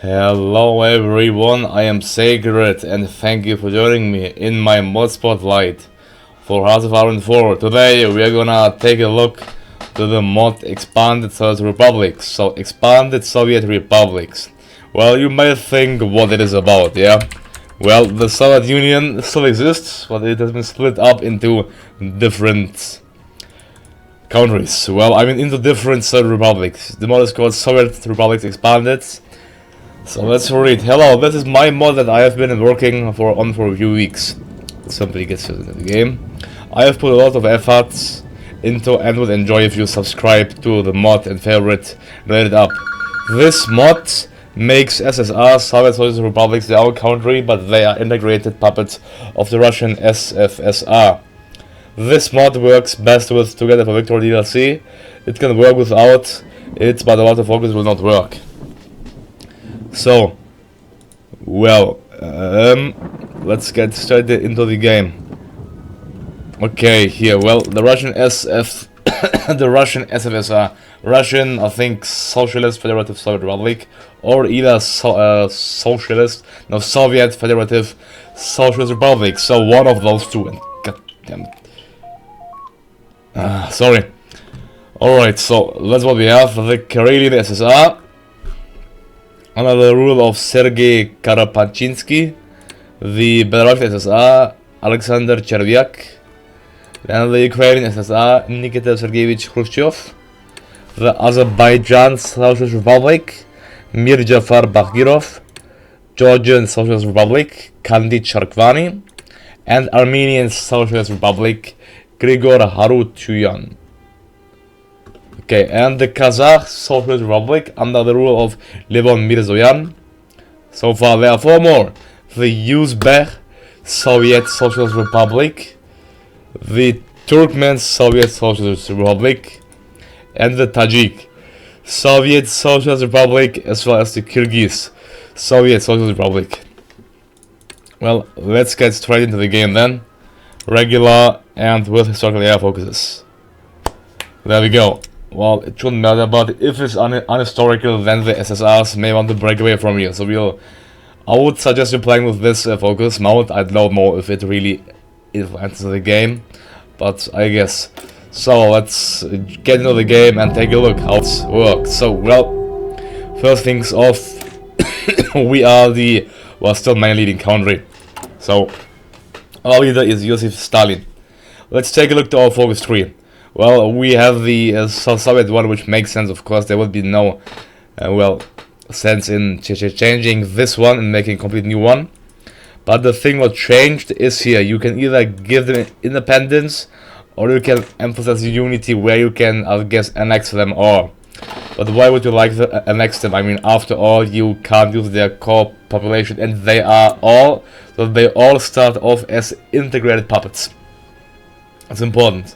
Hello everyone, I am Sacred and thank you for joining me in my mod spotlight for Hearts of Iron 4. Today we are gonna take a look to the mod Expanded Soviet Republics. So, Expanded Soviet Republics. Well, you might think what it is about, yeah? Well, the Soviet Union still exists, but it has been split up into different countries. Well, I mean into different Soviet republics. The mod is called Soviet Republics Expanded. So let's read. Hello, this is my mod that I have been working on for a few weeks. Somebody gets into the game. I have put a lot of efforts into and would enjoy if you subscribe to the mod and favorite rate it up. This mod makes SSR, Soviet Socialist Republics, their own country, but they are integrated puppets of the Russian SFSR. This mod works best with Together for Victory DLC. It can work without it, but a lot of focus will not work. So, well, let's get straight into the game. Okay, here, well, the Russian the Russian SFSR, Russian, I think, Socialist Federative Soviet Republic, or either Soviet Federative Socialist Republic. So one of those two, and god damn it. Sorry. Alright, so that's what we have. The Karelian SSR. Under the rule of Sergei Karapachinsky, the Belarusian SSR, Alexander Chervyak, and the Ukrainian SSR, Nikita Sergeyevich Khrushchev, the Azerbaijan Socialist Republic, Mir Jafar Bakhirov, Georgian Socialist Republic, Kandit Sharkvani, and Armenian Socialist Republic, Grigor Harutyuyan. Okay, and the Kazakh Socialist Republic under the rule of Levon Mirzoyan. So far there are four more. The Uzbek Soviet Socialist Republic, the Turkmen Soviet Socialist Republic, and the Tajik Soviet Socialist Republic, as well as the Kyrgyz Soviet Socialist Republic. Well, let's get straight into the game then. Regular and with historical area focuses. There we go. Well, it shouldn't matter, but if it's unhistorical, then the SSRs may want to break away from you. So I would suggest you playing with this focus mode. I don't know if it really influences the game, but I guess. So let's get into the game and take a look how it works. So, well, first things off, we are the, well, still main leading country. So, our leader is Joseph Stalin. Let's take a look to our focus tree. Well, we have the Soviet one, which makes sense, of course. There would be no, sense in changing this one and making a complete new one. But the thing what changed is here. You can either give them independence, or you can emphasize unity, where you can, I guess, annex them all. But why would you like to annex them? I mean, after all, you can't use their core population, and they are all, so they all start off as integrated puppets. That's important.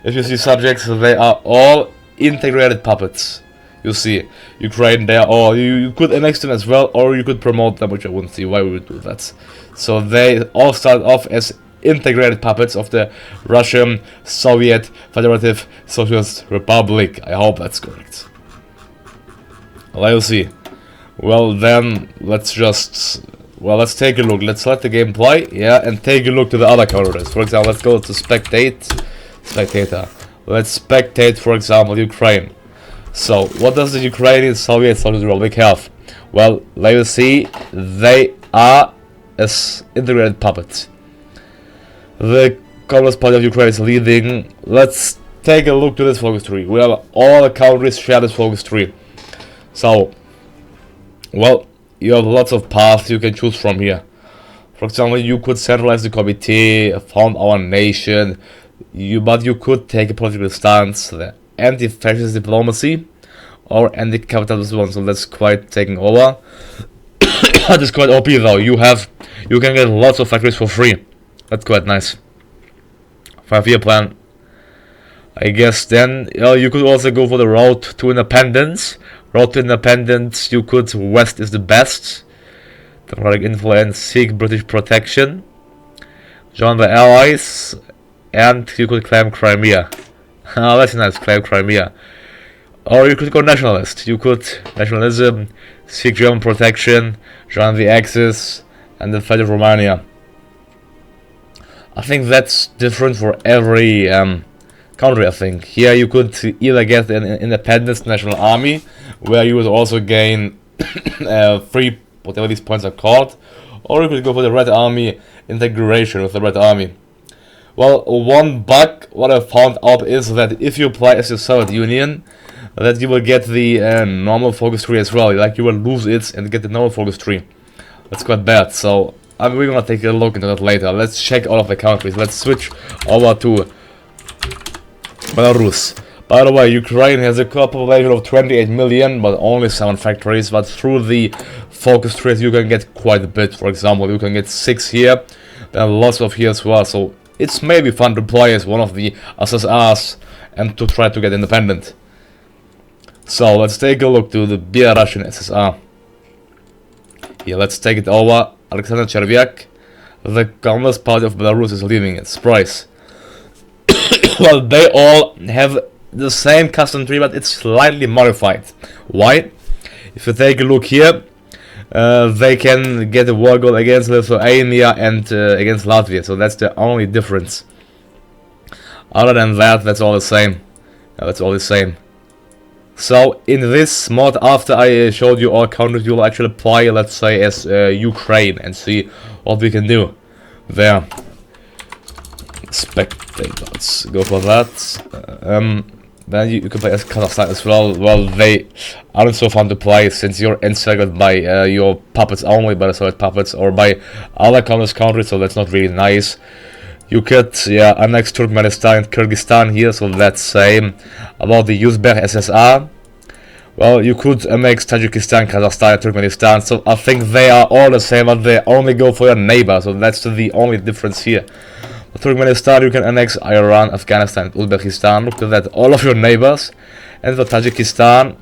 If you see subjects, they are all integrated puppets. You see, Ukraine, they are all, you could annex them as well, or you could promote them, which I wouldn't see why we would do that. So they all start off as integrated puppets of the Russian Soviet Federative Socialist Republic. I hope that's correct. Well, you'll see. Well, then, let's take a look. Let's let the game play, yeah, and take a look to the other countries. For example, let's go to Spectator. Let's spectate, for example, Ukraine. So, what does the Ukrainian Soviet Socialist Republic have? Well, let you see, they are as integrated puppets. The Communist Party of Ukraine is leading. Let's take a look to this focus tree. Well, all the countries share this focus tree. So, well, you have lots of paths you can choose from here. For example, you could centralize the committee, found our nation, but you could take a political stance, the anti-fascist diplomacy, or anti-capitalist one. So that's quite taking over. That is quite OP though. You can get lots of factories for free. That's quite nice. 5-year plan. I guess then you could also go for the road to independence. Road to independence, you could, West is the best. Democratic influence, seek British protection. Join the Allies, and you could claim Crimea. Oh, that's nice, claim Crimea. Or you could go nationalist. You could nationalism, seek German protection, join the Axis, and defend Romania. I think that's different for every country, I think. Here you could either get an independence national army, where you would also gain 3, whatever these points are called, or you could go for the Red Army integration with the Red Army. Well, one bug, what I found out is that if you apply as the Soviet Union, that you will get the normal focus tree as well. Like you will lose it and get the normal focus tree. That's quite bad, so we're gonna take a look into that later. Let's check all of the countries. Let's switch over to Belarus. By the way, Ukraine has a core population of 28 million, but only 7 factories. But through the focus trees, you can get quite a bit. For example, you can get 6 here, then lots of here as well. So it's maybe fun to play as one of the SSRs and to try to get independent. So let's take a look to the Belarusian SSR. Here, let's take it over. Alexander Chervyak, the Communist Party of Belarus, is leaving it. Surprise. Well, they all have the same custom tree, but it's slightly modified. Why? If you take a look here, they can get a war goal against Lithuania and against Latvia, so that's the only difference. Other than that, that's all the same. That's all the same. So in this mod, after I showed you all countries, you'll actually play, let's say, as Ukraine and see what we can do there. Spectator, let's go for that. Then you can play as Kazakhstan as well. Well, they aren't so fun to play since you're encircled by your puppets only, by the Soviet puppets, or by other communist countries, so that's not really nice. You could, annex Turkmenistan and Kyrgyzstan here, so that's same. About the Uzbek SSR, well, you could annex Tajikistan, Kazakhstan, and Turkmenistan, so I think they are all the same, but they only go for your neighbor, so that's the only difference here. For Turkmenistan, you can annex Iran, Afghanistan, and Uzbekistan. Look at that, all of your neighbors. And for Tajikistan,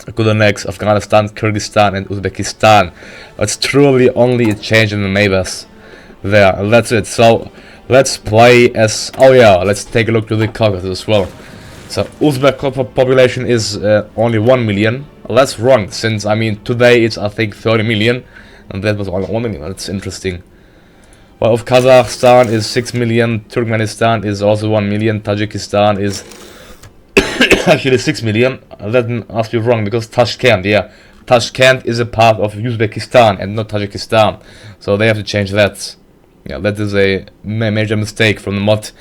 you could annex Afghanistan, Kyrgyzstan, and Uzbekistan. It's truly only a change in the neighbors. There, that's it. So let's play as let's take a look to the Caucasus as well. So Uzbek population is only 1 million. Well, that's wrong, since I mean today it's I think 30 million, and that was only 1 million. That's interesting. Well, of Kazakhstan is 6 million, Turkmenistan is also 1 million, Tajikistan is actually 6 million. That must be wrong, because Tashkent, Tashkent is a part of Uzbekistan and not Tajikistan, so they have to change that. Yeah, that is a major mistake from the mod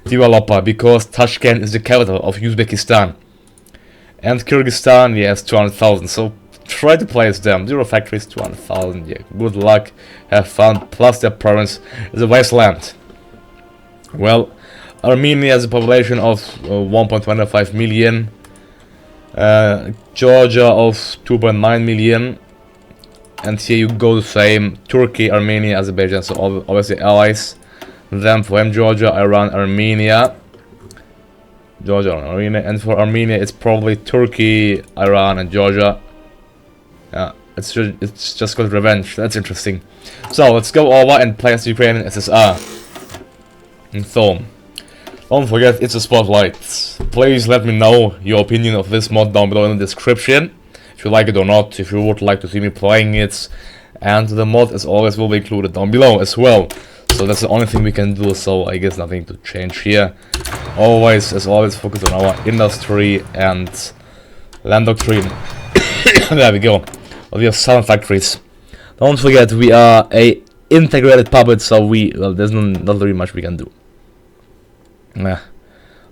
developer, because Tashkent is the capital of Uzbekistan. And Kyrgyzstan, has 200,000, so try to play as them. 0 factories, 200,000, good luck, have fun, plus their province is a wasteland. Well, Armenia has a population of 1.25 million, Georgia of 2.9 million, and here you go the same, Turkey, Armenia, Azerbaijan, so obviously allies. Then for him, Georgia, Iran, Armenia. Georgia and Armenia, and for Armenia it's probably Turkey, Iran, and Georgia. Yeah, it's just called revenge. That's interesting. So let's go over and play as Ukrainian SSR. And so, don't forget, it's a spotlight. Please let me know your opinion of this mod down below in the description, if you like it or not, if you would like to see me playing it, and the mod as always will be included down below as well. So that's the only thing we can do, so I guess nothing to change here. Always, as always, focus on our industry and land doctrine. There we go. Well, we have 7 factories. Don't forget, we are a integrated puppet, so there's not very much we can do. I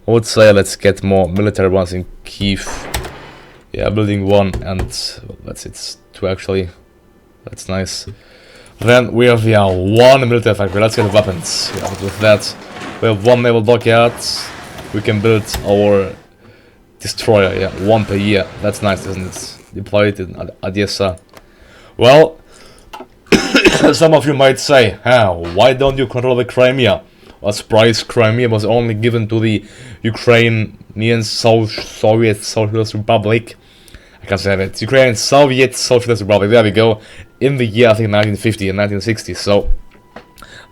would say let's get more military ones in Kiev. Yeah, building 1, and well, that's it, 2 actually. That's nice. Then we have 1 military factory. Let's get weapons. With that, we have 1 naval dockyard. We can build our destroyer. 1 per year. That's nice, isn't it? Deploy it in Odessa. Well, some of you might say, why don't you control the Crimea? Well, surprise, Crimea was only given to the Ukrainian Soviet Socialist Republic. I can't say that. Ukrainian Soviet Socialist Republic. There we go. In the year, I think, 1950 and 1960. So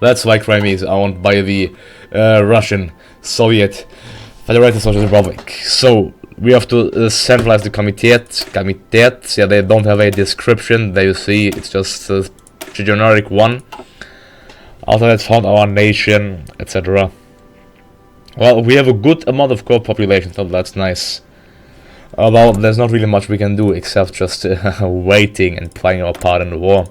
that's why Crimea is owned by the Russian Soviet Federated Socialist Republic. So we have to centralize the Komitet. Yeah, they don't have a description. There you see, it's just a generic one. After that, found our nation, etc. Well, we have a good amount of core population, so that's nice. Well, there's not really much we can do except just waiting and playing our part in the war.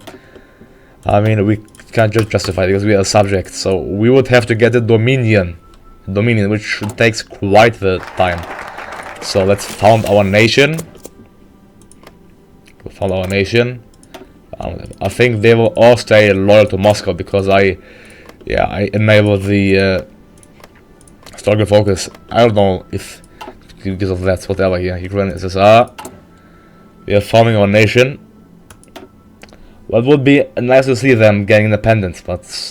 I mean, we can't just justify it because we are a subject, so we would have to get a Dominion, which takes quite the time. So let's found our nation. I think they will all stay loyal to Moscow because I enabled the struggle focus. I don't know if because of that, whatever. Yeah, Ukraine SSR. We are forming our nation. Well, it would be nice to see them getting independence,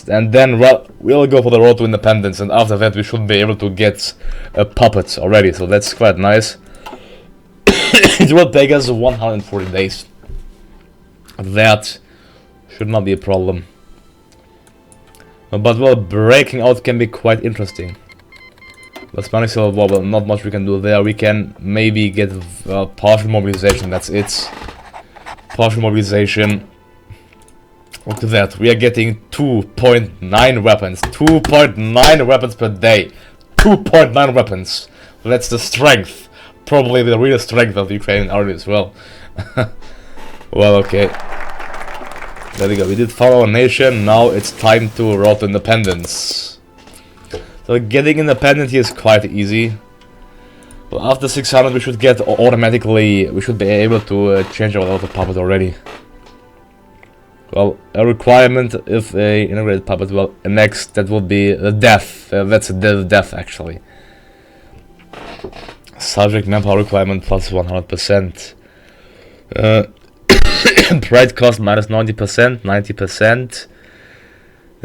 and then well, we'll go for the road to independence, and after that we should be able to get a puppet already. So that's quite nice. It will take us 140 days. That should not be a problem. But well, breaking out can be quite interesting. The Spanish Civil War, well, not much we can do there. We can maybe get partial mobilization, that's it. Partial mobilization. Look at that, we are getting 2.9 weapons. 2.9 weapons per day. 2.9 weapons. That's the strength. Probably the real strength of the Ukrainian army as well. Well, okay. There we go, we did follow our nation, now it's time to road to independence. So getting independent here is quite easy. Well, after 600 we should get automatically, we should be able to change our auto puppet already. Well, a requirement if a integrated puppet, well, next that would be the death. That's a death actually. Subject manpower requirement plus 100%. Pride cost minus 90%, 90%.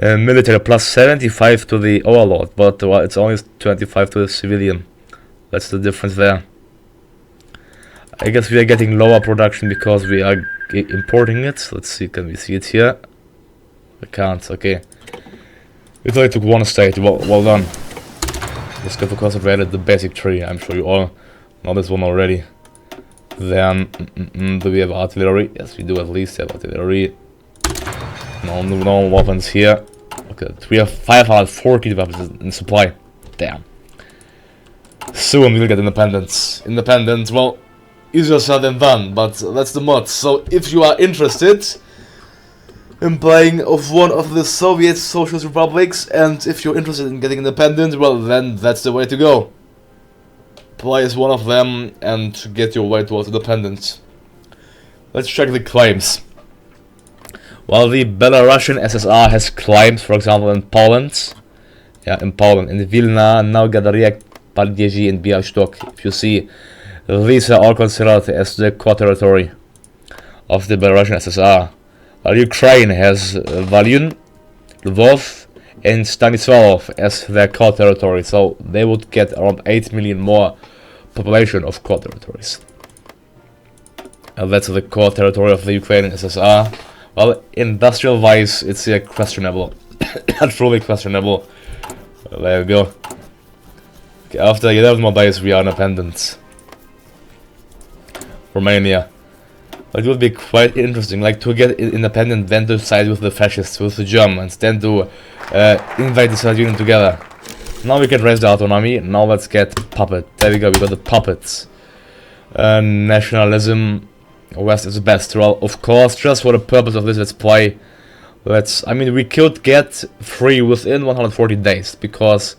Military plus 75 to the overlord, but well, it's only 25 to the civilian. That's the difference there. I guess we are getting lower production because we are importing it. Let's see, can we see it here? We can't, okay. It only took one state, well done. Let's go for concentrated, the basic tree. I'm sure you all know this one already. Then, do we have artillery? Yes, we do at least have artillery. No weapons here. Okay, we have 540 weapons in supply. Damn. Soon we'll get independence. Independence, well, easier said than done, but that's the mod. So if you are interested in playing of one of the Soviet Socialist Republics, and if you're interested in getting independent, well then that's the way to go. Play as one of them and get your way towards independence. Let's check the claims. Well, the Belarusian SSR has claims, for example, in Poland. Yeah, in Poland, in Vilna, Novgorod, Paldiezi, and Białystok. If you see, these are all considered as the core territory of the Belarusian SSR. While Ukraine has Volyn, Lvov, and Stanislavov as their core territory, so they would get around 8 million more population of core territories. And that's the core territory of the Ukrainian SSR. Well, industrial wise, it's questionable. Truly questionable. There we go. Okay, after 11 more days, we are independent. Romania. It would be quite interesting, like to get independent, then to side with the fascists, with the Germans, then to invade the Soviet Union together. Now we can raise the autonomy. Now let's get puppet. There we go. We got the puppets. Nationalism. West is the best. Well, of course, just for the purpose of this, let's play. I mean, we could get free within 140 days because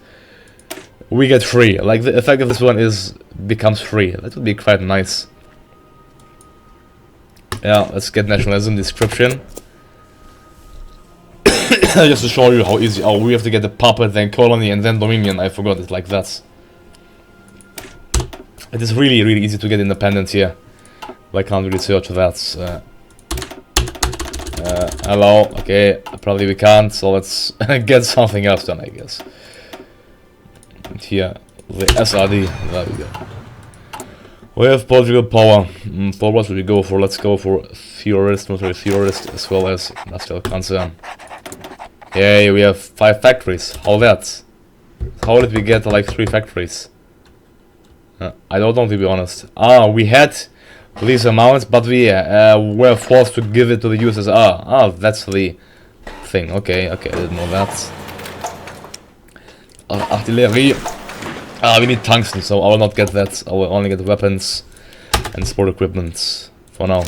we get free. Like the effect of this one becomes free. That would be quite nice. Yeah, let's get nationalism description. Just to show you how easy. Oh, we have to get the puppet, then colony, and then dominion. I forgot it. Like that. It is really, really easy to get independence here. I can't really search that. Hello. Okay, probably we can't. So let's get something else done, I guess. And here, the SRD. There we go. We have political power. For what should we go for? Let's go for theorist, military theorist, as well as industrial concern. Yay, we have 5 factories. How that? How did we get like 3 factories? I don't know, to be honest. We had these amounts, but we were forced to give it to the USSR. That's the thing. Okay, I didn't know that. Artillery. We need tungsten, so I will not get that. I will only get weapons and sport equipment for now.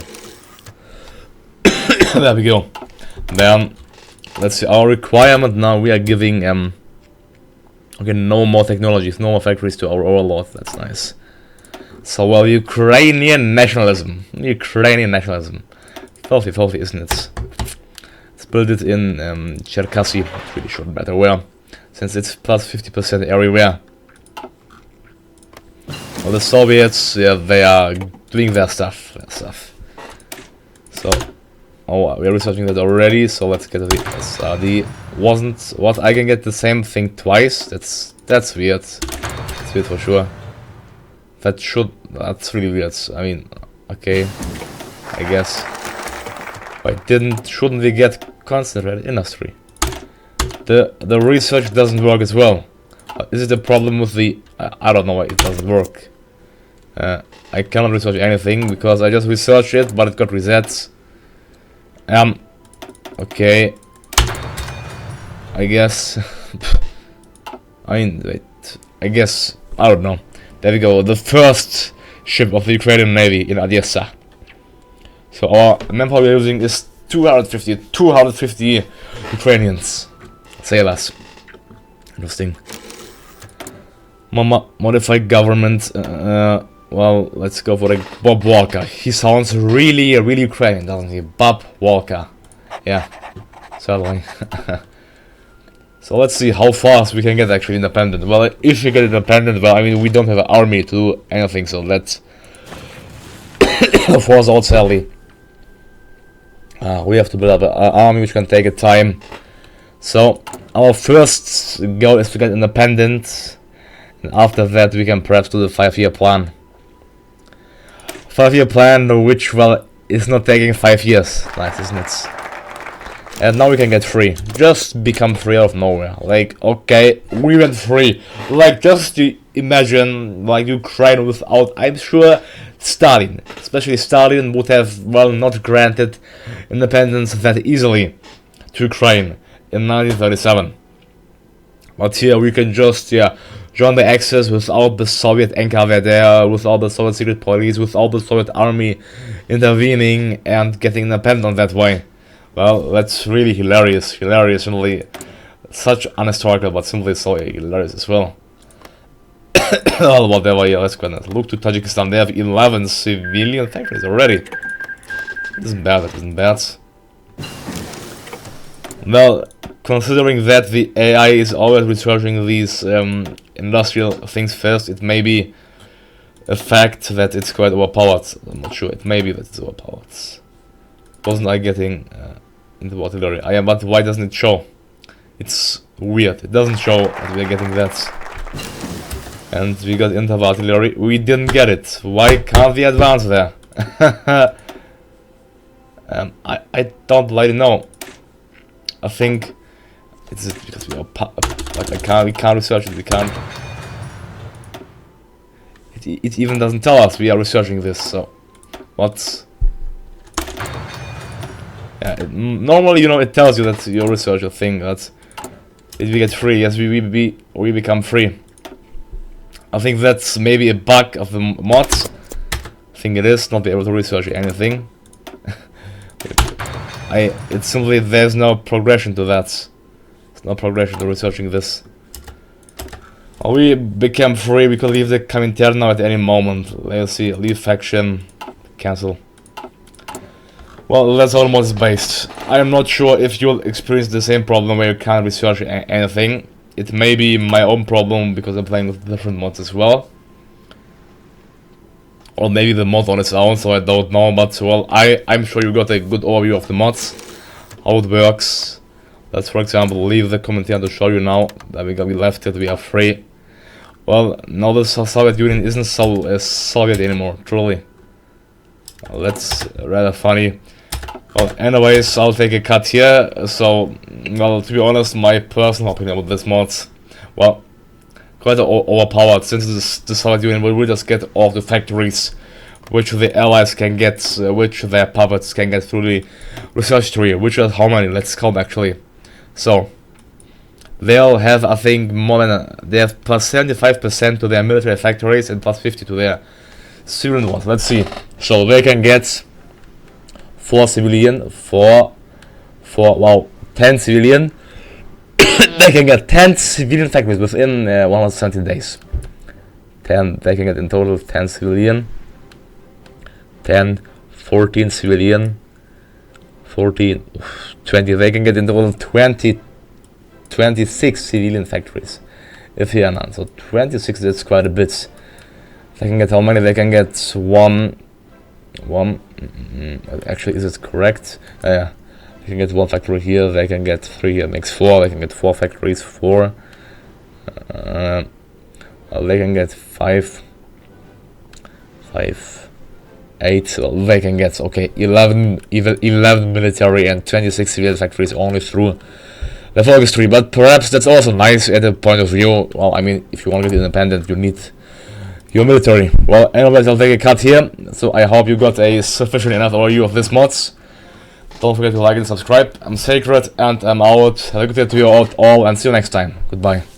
There we go. Then, let's see, our requirement now, we are giving, okay, no more technologies, no more factories to our overlord. That's nice. So, well, Ukrainian nationalism. Filthy, isn't it? Let's build it in Cherkasy. It's really short better where, since it's plus 50% everywhere. Well, the Soviets, yeah, they are doing their stuff. So, we are researching that already, so let's get the SRD. Wasn't what I can get the same thing twice? That's weird. That's weird for sure. That's really weird. I mean, okay, I guess. Why shouldn't we get concentrated industry? The research doesn't work as well. Is it a problem with the? I don't know why it doesn't work. I cannot research anything because I just researched it, but it got resets. Okay. I guess. I mean, wait. I guess. I don't know. There we go. The first ship of the Ukrainian Navy in Odessa. So our manpower we're using is 250 Ukrainians. Sailors. Interesting. Modified government. Well, let's go for Bob Walker. He sounds really Ukrainian, doesn't he? Bob Walker. Yeah, certainly. So let's see how fast we can get actually independent. Well, if we get independent, well, I mean, we don't have an army to do anything, so let's force out Sally. We have to build up an army which can take a time. So our first goal is to get independent, and after that we can perhaps do the 5-year plan. 5-year plan, which, well, is not taking 5 years. Nice, isn't it? And now we can get free. Just become free out of nowhere. Like, okay, we went free. Like, just to imagine, like, Ukraine without, I'm sure, Stalin. Especially Stalin would have, well, not granted independence that easily to Ukraine in 1937. But here we can just, yeah, join the Axis without the Soviet NKVD there, without the Soviet secret police, without the Soviet army intervening and getting independent that way. Well, that's really hilarious, really such unhistorical, but simply so hilarious as well. Well, whatever, yeah, let's go and look to Tajikistan. They have 11 civilian factories already. It isn't bad, Well, considering that the AI is always researching these industrial things first, it may be a fact that it's quite overpowered. I'm not sure. It may be that it's overpowered. Wasn't I getting into artillery? I am, but why doesn't it show? It's weird. It doesn't show that we are getting that. And we got into artillery. We didn't get it. Why can't we advance there? I don't really know. I think it's because we are like we can't research it. We can't. It even doesn't tell us we are researching this. So what's? Yeah, normally, you know, it tells you that you research a thing. That if we get free, yes, we become free. I think that's maybe a bug of the mods. I think it is not be able to research anything. It's simply there's no progression to that. There's no progression to researching this. We became free. We could leave the Comintern at any moment. Let's see, leave faction, cancel. Well, that's how the mod is based. I am not sure if you'll experience the same problem where you can't research anything. It may be my own problem because I'm playing with different mods as well. Or maybe the mod on its own, so I don't know, but well, I'm sure you got a good overview of the mods, how it works. Let's, for example, leave the Comintern to show you now that we left it, we are free. Well, now the Soviet Union isn't so Soviet anymore, truly. That's rather funny. Well, anyways, I'll take a cut here. So, well, to be honest, my personal opinion about this mod, well, quite overpowered, since the Soviet Union will just get all the factories which the allies can get, which their puppets can get through the research tree, which is how many? Let's count actually. So they'll have, I think, more than they have plus 75% to their military factories and plus 50 to their civilian ones. Let's see. So they can get 4 civilian, 10 civilian. They can get 10 civilian factories within 170 days. 10, they can get in total 10 civilian, 10, 14 civilian, 14, 20, they can get in total 26 civilian factories, if here are none. So 26, that's quite a bit. They can get how many? They can get one, actually, is it correct? Yeah. They can get 1 factory here, they can get 3 here, makes 4, they can get 4 factories, 4. They can get 5, 8, so they can get, okay, 11 military and 26 civilian factories only through the focus tree. But perhaps that's also nice at a point of view. Well, I mean, if you want to get independent, you need your military. Well, anyways, I'll take a cut here. So I hope you got a sufficient enough overview of this mods. Don't forget to like and subscribe. I'm Sacred and I'm out. Have a good day to you all and see you next time. Goodbye.